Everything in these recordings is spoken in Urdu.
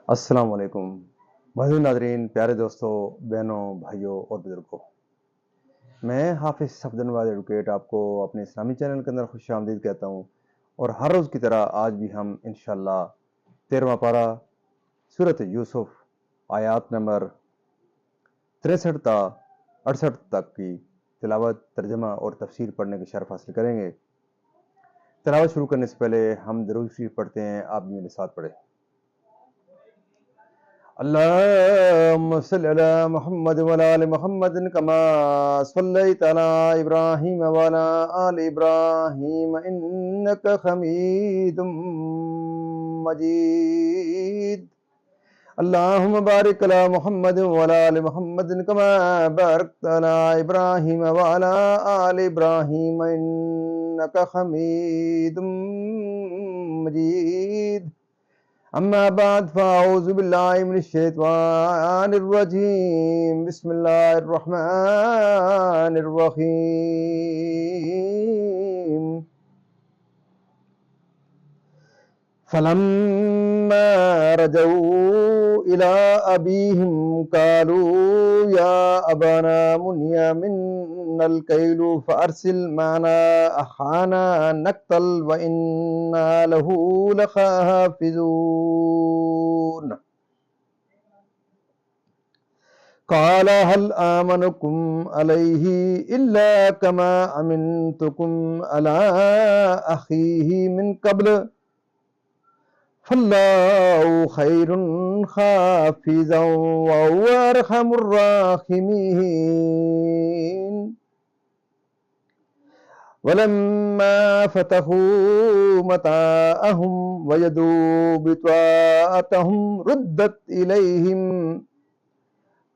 السلام علیکم محترم ناظرین، پیارے دوستوں، بہنوں، بھائیوں اور بزرگوں، میں حافظ صفدر نواز ایڈوکیٹ آپ کو اپنے اسلامی چینل کے اندر خوش آمدید کہتا ہوں، اور ہر روز کی طرح آج بھی ہم انشاءاللہ 13واں پارہ سورۃ یوسف آیات نمبر 63 تا 68 تک کی تلاوت، ترجمہ اور تفسیر پڑھنے کی شرف حاصل کریں گے۔ تلاوت شروع کرنے سے پہلے ہم درود شریف پڑھتے ہیں، آپ بھی میرے ساتھ پڑھیں۔ اللهم صل على محمد وعلى آل محمد كما صليت على إبراهيم وعلى آل إبراهيم إنك حميد مجيد. اللهم بارك على محمد وعلى آل محمد كما باركت على إبراهيم وعلى آل إبراهيم إنك حميد مجيد. أما بعد فأعوذ بالله من الشيطان الرجيم. بسم الله الرحمن الرحيم. فلما رجعوا إلى أبيهم قالوا يا أبانا منع منا الكيل فأرسل معنا أخانا نقتل وإنا له لحافظون. قال هل آمنكم عليه إلا كما أمنتكم على أخيه من قبل فالله خير حافظا وهو أرحم الراحمين. ولما فتحوا متاعهم وجدوا بضاعتهم ردت إليهم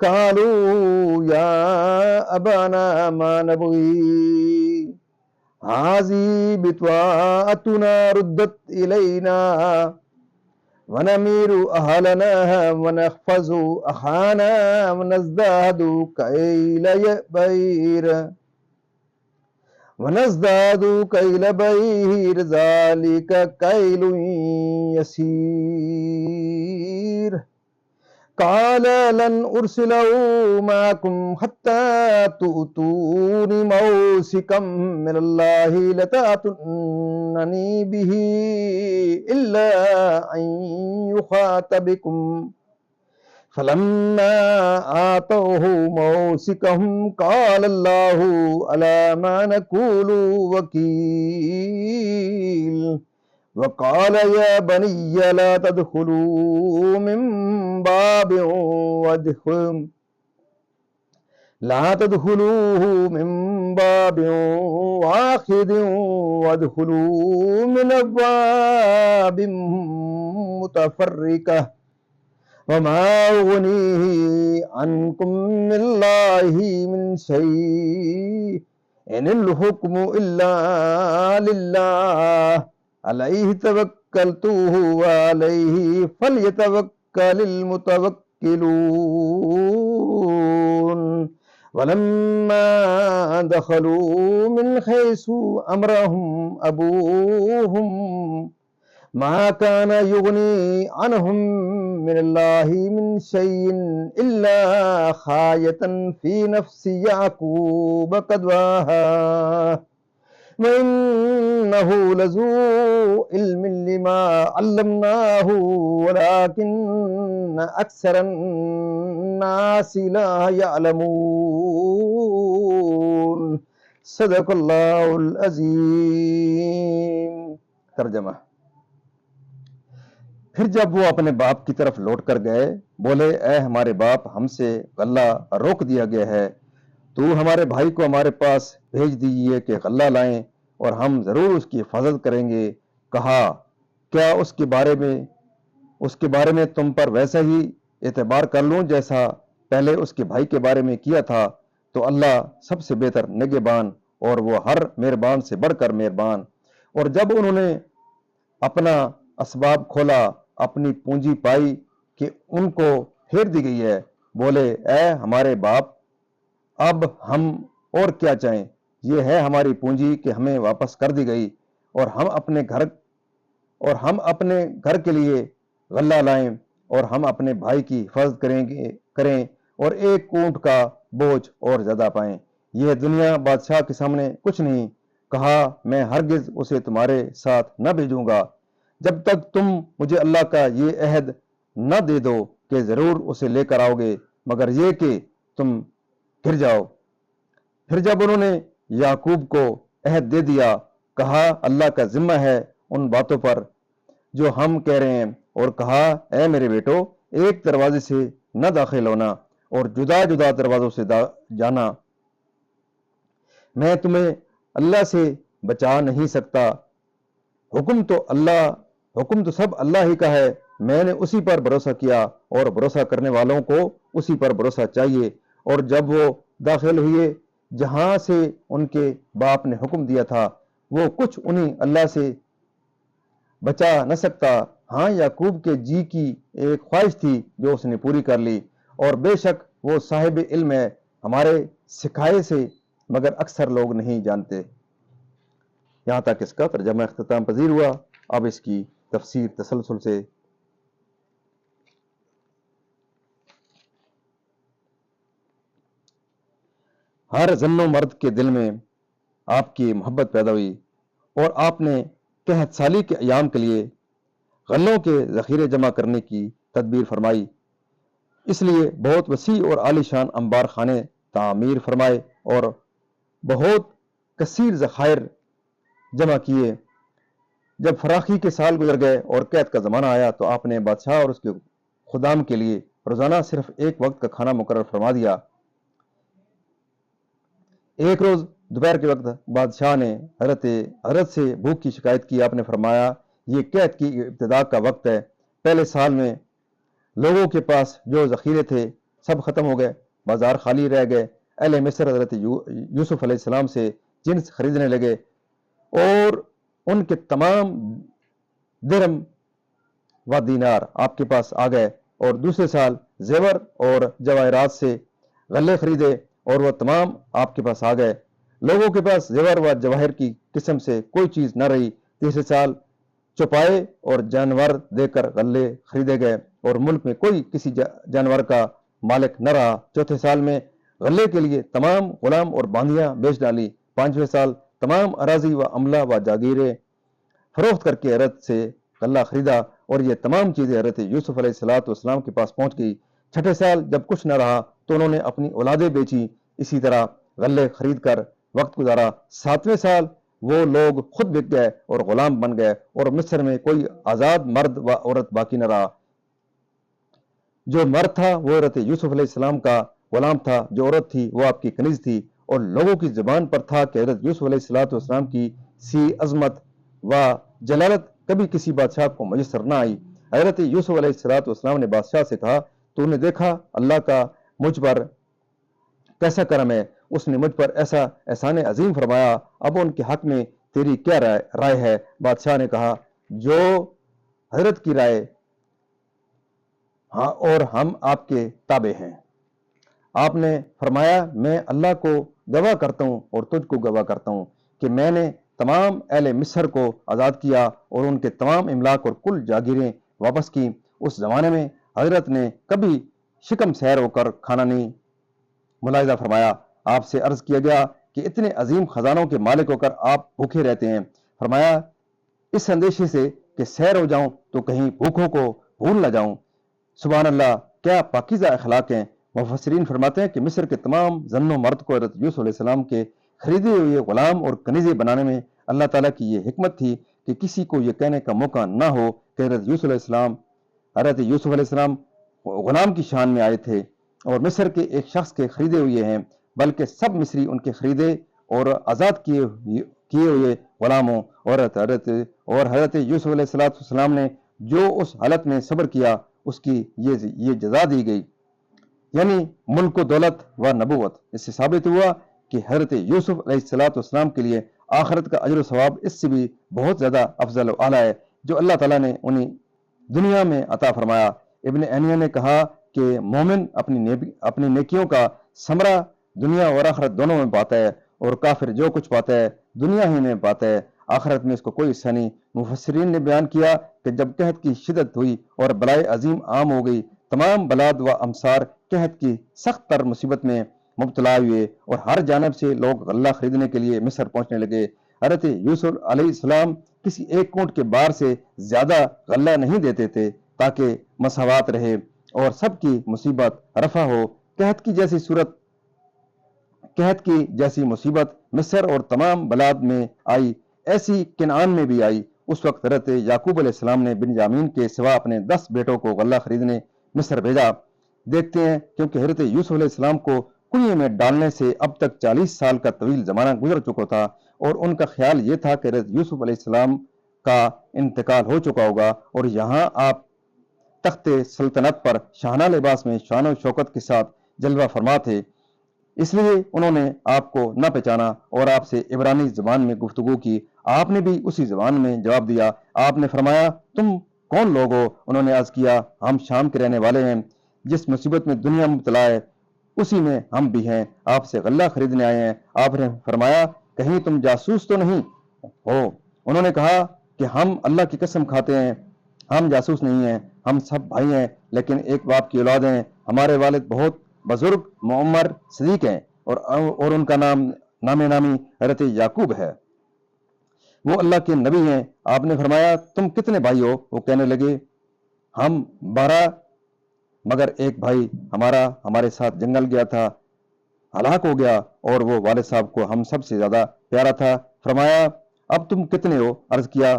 قالوا يا أبانا ما نبغي هذه بضاعتنا ردت إلينا ونمير أهلنا ونحفظ أخانا ونزداد كيل بير ذلك كيل يسير. قال لن أرسله معكم حتى تؤتوني موثقا من الله لتأتونني به إلا أن يحاط بكم. فلما آتوه موثقهم قال الله على ما نقول وكيل. وقال يا بني لا تدخلوا من باب واحد وادخلوا من أبواب متفرقة وما أغني عنكم من الله من شيء إن الحكم إلا لله عليه توكلت وعليه فليتوكل المتوكلون. ولما دخلوا من حيث أمرهم أبوهم ما كان يغني عنهم من الله من شيء إلا خاية في نفس يعقوب قدواها وإنه لذو علم لما علمناه ولكن أكثر الناس لا يعلمون. صدق اللہ العظیم. ترجمہ: پھر جب وہ اپنے باپ کی طرف لوٹ کر گئے، بولے اے ہمارے باپ، ہم سے غلہ روک دیا گیا ہے، تو ہمارے بھائی کو ہمارے پاس بھیج دیجیے کہ غلہ لائیں اور ہم ضرور اس کی حفاظت کریں گے. کہا کیا اس کے بارے میں تم پر ویسا ہی اعتبار کر لوں جیسا پہلے اس کے بھائی کے بارے میں کیا تھا؟ تو اللہ سب سے بہتر نگہبان اور وہ ہر مہربان سے بڑھ کر مہربان. اور جب انہوں نے اپنا اسباب کھولا، اپنی پونجی پائی کہ ان کو پھیر دی گئی ہے، بولے اے ہمارے باپ، اب ہم اور کیا چاہیں؟ یہ ہے ہماری پونجی کہ ہمیں واپس کر دی گئی، اور ہم اپنے گھر کے لیے غلہ لائیں اور ہم اپنے بھائی کی حفاظت کریں اور ایک اونٹ کا بوجھ اور زیادہ پائیں۔ یہ دنیا بادشاہ کے سامنے کچھ نہیں۔ کہا میں ہرگز اسے تمہارے ساتھ نہ بھیجوں گا جب تک تم مجھے اللہ کا یہ عہد نہ دے دو کہ ضرور اسے لے کر آؤ گے، مگر یہ کہ تم پھر جاؤ۔ پھر جب انہوں نے یعقوب کو عہد دے دیا، کہا اللہ کا ذمہ ہے ان باتوں پر جو ہم کہہ رہے ہیں، اور کہا اے میرے بیٹو، ایک دروازے سے نہ داخل ہونا اور جدا جدا دروازوں سے جانا، میں تمہیں اللہ سے بچا نہیں سکتا۔ حکم تو سب اللہ ہی کا ہے، میں نے اسی پر بھروسہ کیا اور بھروسہ کرنے والوں کو اسی پر بھروسہ چاہیے۔ اور جب وہ داخل ہوئے جہاں سے ان کے باپ نے حکم دیا تھا، وہ کچھ انہیں اللہ سے بچا نہ سکتا۔ ہاں، یعقوب کے جی کی ایک خواہش تھی جو اس نے پوری کر لی، اور بے شک وہ صاحب علم ہے ہمارے سکھائے سے، مگر اکثر لوگ نہیں جانتے۔ یہاں تک اس کا ترجمہ اختتام پذیر ہوا۔ اب اس کی تفسیر تسلسل سے۔ ہر زن و مرد کے دل میں آپ کی محبت پیدا ہوئی اور آپ نے قحط سالی کے ایام کے لیے غلوں کے ذخیرے جمع کرنے کی تدبیر فرمائی۔ اس لیے بہت وسیع اور عالی شان انبار خانے تعمیر فرمائے اور بہت کثیر ذخائر جمع کیے۔ جب فراخی کے سال گزر گئے اور قحط کا زمانہ آیا تو آپ نے بادشاہ اور اس کے خدام کے لیے روزانہ صرف ایک وقت کا کھانا مقرر فرما دیا۔ ایک روز دوپہر کے وقت بادشاہ نے حضرت سے بھوک کی شکایت کی۔ آپ نے فرمایا یہ قحط کی ابتدا کا وقت ہے، پہلے سال میں لوگوں کے پاس جو ذخیرے تھے سب ختم ہو گئے، بازار خالی رہ گئے۔ اہل مصر حضرت یوسف علیہ السلام سے جنس خریدنے لگے اور ان کے تمام درہم و دینار آپ کے پاس آ گئے، اور دوسرے سال زیور اور جواہرات سے غلے خریدے اور وہ تمام آپ کے پاس آ گئے۔ لوگوں کے پاس زیور و جواہر کی قسم سے کوئی چیز نہ رہی۔ تیسرے سال چوپائے اور جانور دے کر غلے خریدے گئے اور ملک میں کوئی کسی جانور کا مالک نہ رہا۔ چوتھے سال میں غلے کے لیے تمام غلام اور باندیاں بیچ ڈالی۔ پانچویں سال تمام اراضی و عملہ و جاگیریں فروخت کر کے حضرت سے غلہ خریدا، اور یہ تمام چیزیں حضرت یوسف علیہ السلام کے پاس پہنچ گئی۔ چھٹے سال جب کچھ نہ رہا تو انہوں نے اپنی اولادیں بیچی، اسی طرح غلے خرید کر وقت گزارا۔ ساتویں سال وہ لوگ خود بک گئے اور غلام بن گئے، اور مصر میں کوئی آزاد مرد و عورت باقی نہ رہا۔ جو مرد تھا وہ حضرت یوسف علیہ السلام کا غلام تھا، جو عورت تھی وہ آپ کی کنیز تھی، اور لوگوں کی زبان پر تھا کہ حضرت یوسف علیہ السلام کی سی عظمت و جلالت کبھی کسی بادشاہ کو میسر نہ آئی۔ حضرت یوسف علیہ السلام نے بادشاہ سے کہا تو نے دیکھا اللہ کا مجھ پر کیسا کرم ہے، اس نے مجھ پر ایسا احسان عظیم فرمایا، اب ان کے حق میں تیری کیا رائے ہے؟ بادشاہ نے کہا جو حضرت کی رائے، ہاں، اور ہم آپ کے تابع ہیں۔ آپ نے فرمایا میں اللہ کو گواہ کرتا ہوں اور تجھ کو گواہ کرتا ہوں کہ میں نے تمام اہل مصر کو آزاد کیا اور ان کے تمام املاک اور کل جاگیریں واپس کی۔ اس زمانے میں حضرت نے کبھی شکم سیر ہو کر کھانا نہیں ملاحظہ فرمایا۔ آپ سے عرض کیا گیا کہ اتنے عظیم خزانوں کے مالک ہو کر آپ بھوکے رہتے ہیں۔ فرمایا اس اندیشے سے کہ سیر ہو جاؤں تو کہیں بھوکوں کو بھول نہ جاؤں۔ سبحان اللہ، کیا پاکیزہ اخلاق ہیں۔ مفسرین فرماتے ہیں کہ مصر کے تمام زن و مرد کو حضرت یوسف علیہ السلام کے خریدے ہوئے غلام اور کنیزیں بنانے میں اللہ تعالیٰ کی یہ حکمت تھی کہ کسی کو یہ کہنے کا موقع نہ ہو کہ حضرت یوسف علیہ السلام غلام کی شان میں آئے تھے اور مصر کے ایک شخص کے خریدے ہوئے ہیں، بلکہ سب مصری ان کے خریدے اور آزاد کیے ہوئے غلام ہوں۔ اور حضرت یوسف علیہ السلام نے جو اس حالت میں صبر کیا اس کی یہ جزا دی گئی، یعنی ملک و دولت و نبوت۔ اس سے ثابت ہوا کہ حضرت یوسف علیہ السلام کے لیے آخرت کا اجر و ثواب اس سے بھی بہت زیادہ افضل و اعلیٰ ہے جو اللہ تعالیٰ نے انہیں دنیا میں عطا فرمایا۔ ابن عینیہ نے کہا کہ مومن اپنی نیکیوں کا ثمرہ دنیا اور آخرت دونوں میں پاتا ہے، اور کافر جو کچھ پاتا ہے دنیا ہی میں پاتا ہے۔ آخرت میں اس کو کوئی حصہ نہیں۔ مفسرین نے بیان کیا کہ جب قحط کی شدت ہوئی اور بلائے عظیم عام ہو گئی، تمام بلاد و امصار قحط کی سخت تر مصیبت میں مبتلا ہوئے اور ہر جانب سے لوگ غلہ خریدنے کے لیے مصر پہنچنے لگے۔ حضرت یوسف علیہ السلام کسی ایک اونٹ کے بار سے زیادہ غلہ نہیں دیتے تھے تاکہ مساوات رہے اور سب کی مصیبت رفع ہو۔ قحط کی جیسی مصیبت مصر اور تمام بلاد میں آئی، ایسی کنعان میں بھی آئی۔ اس وقت حضرت یعقوب علیہ السلام نے بنیامین کے سوا اپنے 10 بیٹوں کو غلہ خریدنے مصر بھیجا۔ دیکھتے ہیں کیونکہ حضرت یوسف علیہ السلام کو کنویں میں ڈالنے سے اب تک 40 سال کا طویل زمانہ گزر چکا تھا اور ان کا خیال یہ تھا کہ حضرت یوسف علیہ السلام کا انتقال ہو چکا ہوگا اور یہاں آپ تخت سلطنت پر شاہانہ لباس میں شان و شوکت کے ساتھ جلوہ فرما تھے، اس لیے انہوں نے آپ کو نہ پہچانا اور آپ سے عبرانی زبان میں گفتگو کی۔ آپ نے بھی اسی زبان میں جواب دیا۔ آپ نے فرمایا، تم کون لوگ ہو؟ انہوں نے عرض کیا، ہم شام کے رہنے والے ہیں، جس مصیبت میں دنیا مبتلا ہے اسی میں ہم بھی ہیں، آپ سے غلہ خریدنے آئے ہیں۔ آپ نے فرمایا، کہیں تم جاسوس تو نہیں ہو؟ انہوں نے کہا کہ ہم اللہ کی قسم کھاتے ہیں ہم جاسوس نہیں ہیں، ہم سب بھائی ہیں لیکن ایک باپ کی اولاد ہیں۔ ہمارے والد بہت بزرگ معمر صدیق ہیں اور ان کا نام نامی حضرت یعقوب ہے، وہ اللہ کے نبی ہیں۔ آپ نے فرمایا، تم کتنے بھائی ہو؟ وہ کہنے لگے، ہم 12، مگر ایک بھائی ہمارے ساتھ جنگل گیا تھا، ہلاک ہو گیا اور وہ والد صاحب کو ہم سب سے زیادہ پیارا تھا۔ فرمایا، اب تم کتنے ہو؟ عرض کیا،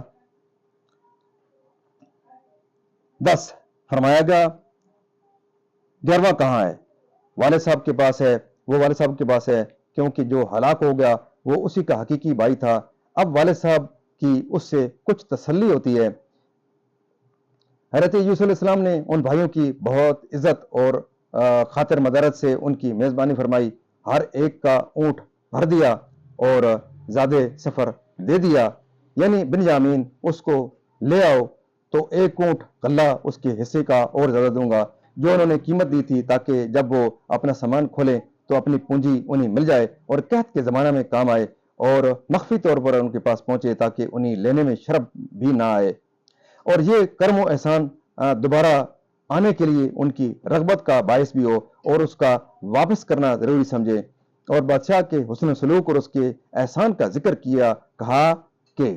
10۔ فرمایا گیا، 11واں کہاں ہے؟ والد صاحب کے پاس ہے۔ وہ والد صاحب کے پاس ہے کیونکہ جو ہلاک ہو گیا وہ اسی کا حقیقی بھائی تھا۔ اب والد صاحب کی اس سے کچھ تسلی ہوتی ہے۔ حضرت یوسف علیہ السلام نے ان بھائیوں کی بہت عزت اور خاطر مدارت سے ان کی میزبانی فرمائی، ہر ایک کا اونٹ بھر دیا اور زیادہ سفر دے دیا، یعنی بنیامین اس کو لے آؤ تو ایک اونٹ غلہ اس کے حصے کا اور زیادہ دوں گا، جو انہوں نے قیمت دی تھی تاکہ جب وہ اپنا سامان کھولیں تو اپنی پونجی انہیں مل جائے اور قحط کے زمانہ میں کام آئے اور مخفی طور پر ان کے پاس پہنچے تاکہ انہیں لینے میں شرم بھی نہ آئے، اور یہ کرم و احسان دوبارہ آنے کے لیے ان کی رغبت کا باعث بھی ہو اور اس کا واپس کرنا ضروری سمجھے۔ اور بادشاہ کے حسن سلوک اور اس کے احسان کا ذکر کیا، کہا کہ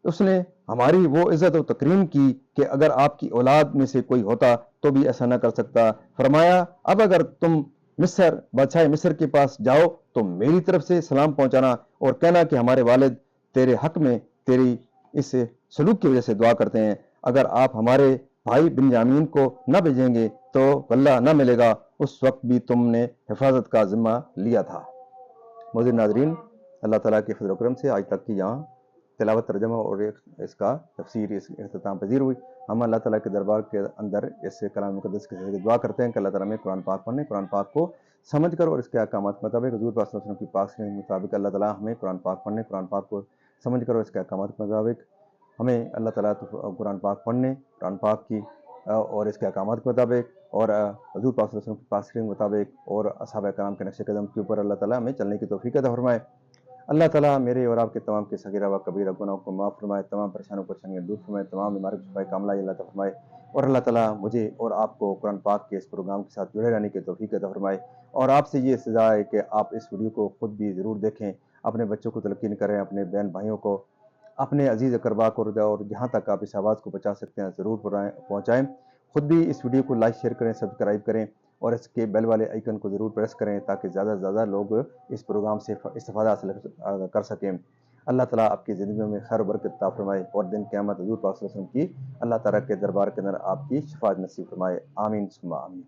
اس نے ہماری وہ عزت و تکریم کی کہ اگر آپ کی اولاد میں سے کوئی ہوتا تو بھی ایسا نہ کر سکتا۔ فرمایا، اب اگر تم بادشاہ مصر کے پاس جاؤ تو میری طرف سے سلام پہنچانا اور کہنا کہ ہمارے والد تیرے حق میں تیری اس سلوک کی وجہ سے دعا کرتے ہیں، اگر آپ ہمارے بھائی بنیامین کو نہ بھیجیں گے تو غلہ نہ ملے گا، اس وقت بھی تم نے حفاظت کا ذمہ لیا تھا۔ معزز ناظرین، اللہ تعالیٰ کے فضل و کرم سے آج تک کی یہاں تلاوت، ترجمہ اور اس کا تفسیر اس اختتام پذیر ہوئی۔ ہم اللہ تعالیٰ کے دربار کے اندر اس کلام مقدس کے ذریعے دعا کرتے ہیں کہ اللہ تعالیٰ میں قرآن پاک پڑھنے، قرآن پاک کو سمجھ کر اور اس کے احکامات کے مطابق حضور پاک صلی اللہ علیہ وسلم کی پاک سنت کے مطابق اللہ تعالیٰ ہمیں قرآن پاک پڑھنے، قرآن پاک کو سمجھ کر اور اس کے احکامات کے مطابق ہمیں اللہ تعالیٰ قرآن پاک پڑھنے، قرآن پاک کی اور اس کے احکامات کے مطابق اور حضور پاک صلی اللہ علیہ وسلم کی پاک سنت کے مطابق اور اصحابہ کرام کے نقش قدم کے اوپر اللہ تعالیٰ ہمیں چلنے کی توفیق عطا فرمائے۔ اللہ تعالیٰ میرے اور آپ کے تمام کے صغیرہ و کبیرہ گناہوں کو معاف فرمائے، تمام پریشانیوں دور فرمائے، تمام بیماریوں کو شفائے کاملہ اللہ تعالیٰ فرمائے، اور اللہ تعالیٰ مجھے اور آپ کو قرآن پاک کے اس پروگرام کے ساتھ جڑے رہنے کی توفیق عطا فرمائے۔ اور آپ سے یہ استدعا ہے کہ آپ اس ویڈیو کو خود بھی ضرور دیکھیں، اپنے بچوں کو تلقین کریں، اپنے بہن بھائیوں کو، اپنے عزیز اقربا کو، اور جہاں تک آپ اس آواز کو پہنچا سکتے ہیں ضرور پہنچائیں۔ خود بھی اس ویڈیو کو لائک، شیئر کریں، سبسکرائب کریں اور اس کے بیل والے آئیکن کو ضرور پریس کریں تاکہ زیادہ سے زیادہ لوگ اس پروگرام سے استفادہ حاصل کر سکیں۔ اللہ تعالیٰ آپ کی زندگیوں میں خیر و برکت عطا فرمائے اور دن قیامت حضور پاک صلی اللہ علیہ وسلم کی اللہ تعالیٰ کے دربار کے اندر آپ کی شفاعت نصیب فرمائے۔ آمین ثم آمین۔